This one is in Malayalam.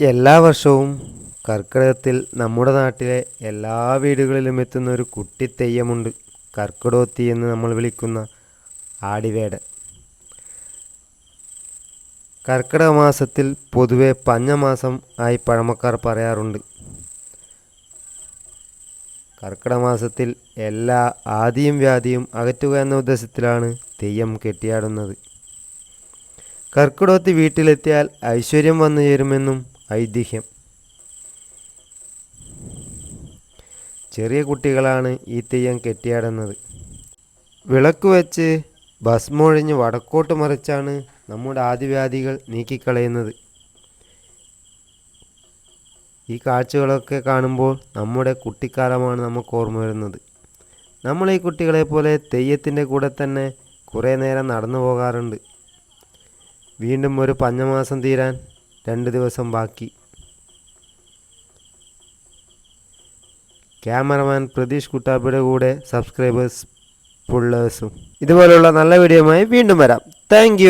എല്ലാ വർഷവും കർക്കിടകത്തിൽ നമ്മുടെ നാട്ടിലെ എല്ലാ വീടുകളിലും എത്തുന്ന ഒരു കുട്ടി തെയ്യമുണ്ട്. കർക്കിടകത്തി എന്ന് നമ്മൾ വിളിക്കുന്ന ആടിവേട്. കർക്കിടക മാസത്തിൽ പൊതുവെ പഞ്ഞമാസം ആയി പഴമക്കാർ പറയാറുണ്ട്. കർക്കിടക മാസത്തിൽ എല്ലാ ആദിയും വ്യാധിയും അകറ്റുക എന്ന ഉദ്ദേശത്തിലാണ് തെയ്യം കെട്ടിയാടുന്നത്. കർക്കിടകത്തി വീട്ടിലെത്തിയാൽ ഐശ്വര്യം വന്നു ചേരുമെന്നും ഐതിഹ്യം. ചെറിയ കുട്ടികളാണ് ഈ തെയ്യം കെട്ടിയാടുന്നത്. വിളക്ക് വെച്ച് ഭസ്മൊഴിഞ്ഞ് വടക്കോട്ട് മറിച്ചാണ് നമ്മുടെ ആദിവ്യാധികൾ നീക്കിക്കളയുന്നത്. ഈ കാഴ്ചകളൊക്കെ കാണുമ്പോൾ നമ്മുടെ കുട്ടിക്കാലമാണ് നമുക്ക് ഓർമ്മ വരുന്നത്. നമ്മൾ ഈ കുട്ടികളെ പോലെ തെയ്യത്തിൻ്റെ കൂടെ തന്നെ കുറേ നേരം നടന്നു പോകാറുണ്ട്. വീണ്ടും ഒരു പഞ്ഞമാസം തീരാൻ 2 ദിവസം ബാക്കി. ക്യാമറമാൻ പ്രതീഷ് കുട്ടാപ്പിയുടെ കൂടെ സബ്സ്ക്രൈബേഴ്സ് പുള്ളേഴ്സും. ഇതുപോലുള്ള നല്ല വീഡിയോയുമായി വീണ്ടും വരാം. താങ്ക്